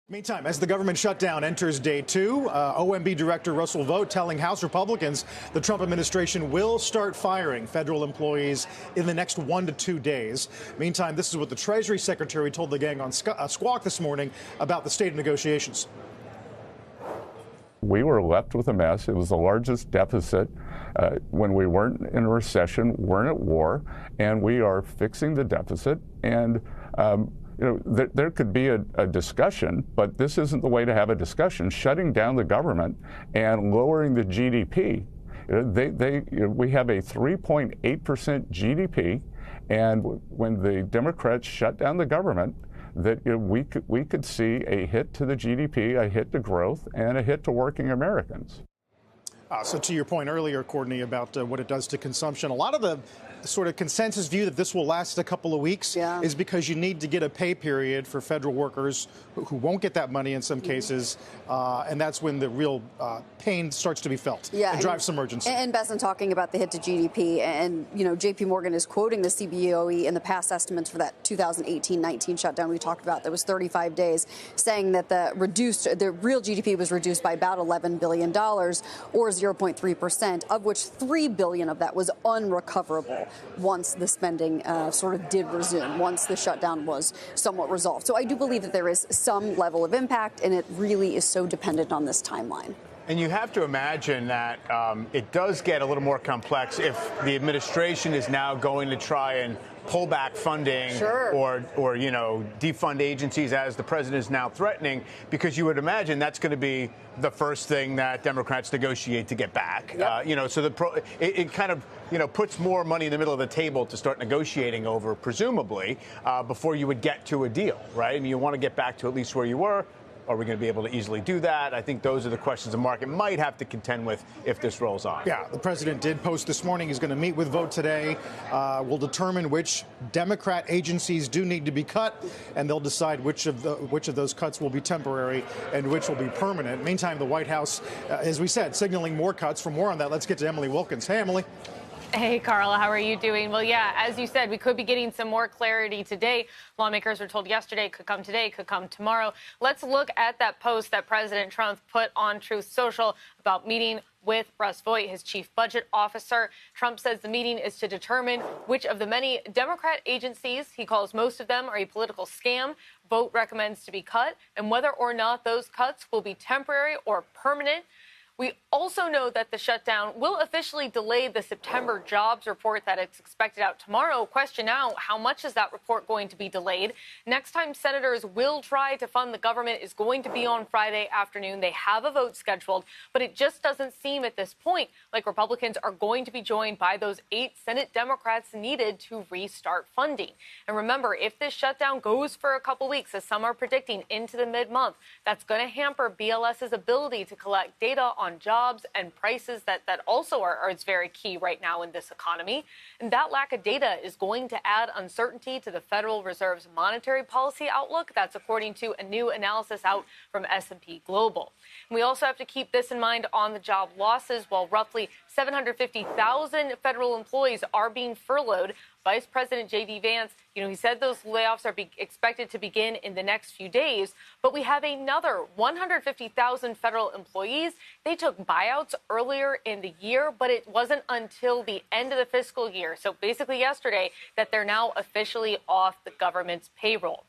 Meantime, as the government shutdown enters day two, OMB Director Russell Vought telling House Republicans the Trump administration will start firing federal employees in the next 1 to 2 days. Meantime, this is what the Treasury Secretary told the gang on Squawk this morning about the state of negotiations. We were left with a mess. It was the largest deficit when we weren't in a recession, weren't at war, and we are fixing the deficit. And there could be a discussion, but this isn't the way to have a discussion. Shutting down the government and lowering the GDP. We have a 3.8% GDP, and when the Democrats shut down the government, that we could see a hit to the GDP, a hit to growth, and a hit to working Americans. So to your point earlier, Courtney, about what it does to consumption, a lot of the sort of consensus view that this will last a couple of weeks is because you need to get a pay period for federal workers who won't get that money in some cases, and that's when the real pain starts to be felt and drives some urgency. And Besson talking about the hit to GDP, and J.P. Morgan is quoting the CBOE in the past estimates for that 2018-19 shutdown we talked about that was 35 days, saying that the real GDP was reduced by about $11 billion, or 0.3%, of which $3 billion of that was unrecoverable once the spending sort of did resume, once the shutdown was somewhat resolved. So I do believe that there is some level of impact, and it really is so dependent on this timeline. And you have to imagine that it does get a little more complex if the administration is now going to try and pull back funding or defund agencies, as the president is now threatening, because you would imagine that's going to be the first thing that Democrats negotiate to get back. So it kind of puts more money in the middle of the table to start negotiating over, presumably, before you would get to a deal, right? I mean, you want to get back to at least where you were. Are we going to be able to easily do that? I think those are the questions the market might have to contend with if this rolls on. Yeah, the president did post this morning he's going to meet with Vought today. We'll determine which Democrat agencies do need to be cut, and they'll decide which of those cuts will be temporary and which will be permanent. Meantime, the White House, as we said, signaling more cuts. For more on that, let's get to Emily Wilkins. Hey, Emily. Hey, Carla, how are you doing? Well, yeah, as you said, we could be getting some more clarity today. Lawmakers were told yesterday, could come today, could come tomorrow. Let's look at that post that President Trump put on Truth Social about meeting with Russ Vought, his chief budget officer. Trump says the meeting is to determine which of the many Democrat agencies, he calls most of them, are a political scam, Vought recommends to be cut, and whether or not those cuts will be temporary or permanent. We also know that the shutdown will officially delay the September jobs report that it's expected out tomorrow. Question now, how much is that report going to be delayed? Next time senators will try to fund the government is going to be on Friday afternoon. They have a vote scheduled, but it just doesn't seem at this point like Republicans are going to be joined by those 8 Senate Democrats needed to restart funding. And remember, if this shutdown goes for a couple weeks, as some are predicting, into the mid-month, that's going to hamper BLS's ability to collect data on jobs and prices that also are it's very key right now in this economy. And that lack of data is going to add uncertainty to the Federal Reserve's monetary policy outlook. That's according to a new analysis out from S&P Global. And we also have to keep this in mind on the job losses. While roughly 750,000 federal employees are being furloughed, Vice President J.D. Vance, he said those layoffs are expected to begin in the next few days. But we have another 150,000 federal employees. They took buyouts earlier in the year, but it wasn't until the end of the fiscal year, so basically yesterday, that they're now officially off the government's payroll.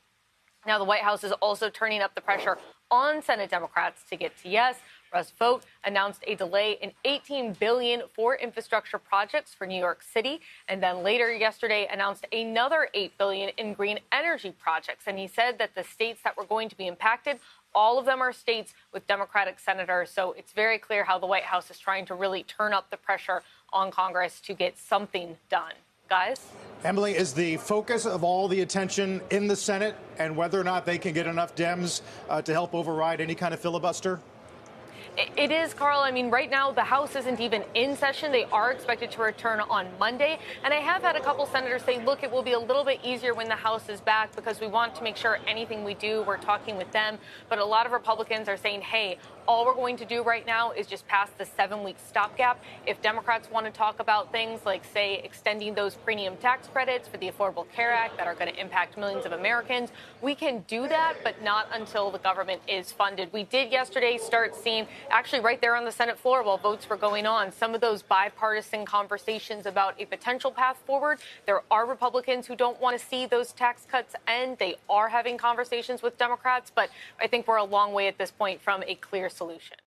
Now, the White House is also turning up the pressure on Senate Democrats to get to yes. Russ Vought announced a delay in $18 billion for infrastructure projects for New York City, and then later yesterday announced another $8 billion in green energy projects. And he said that the states that were going to be impacted, all of them are states with Democratic senators. So it's very clear how the White House is trying to really turn up the pressure on Congress to get something done. Guys? Emily, is the focus of all the attention in the Senate and whether or not they can get enough Dems to help override any kind of filibuster? It is, Carl. I mean, right now, the House isn't even in session. They are expected to return on Monday. And I have had a couple senators say, look, it will be a little bit easier when the House is back because we want to make sure anything we do, we're talking with them. But a lot of Republicans are saying, hey, all we're going to do right now is just pass the 7-week stopgap. If Democrats want to talk about things like, say, extending those premium tax credits for the Affordable Care Act that are going to impact millions of Americans, we can do that, but not until the government is funded. We did yesterday start seeing, actually right there on the Senate floor while votes were going on, some of those bipartisan conversations about a potential path forward. There are Republicans who don't want to see those tax cuts end. They are having conversations with Democrats, but I think we're a long way at this point from a clear solution.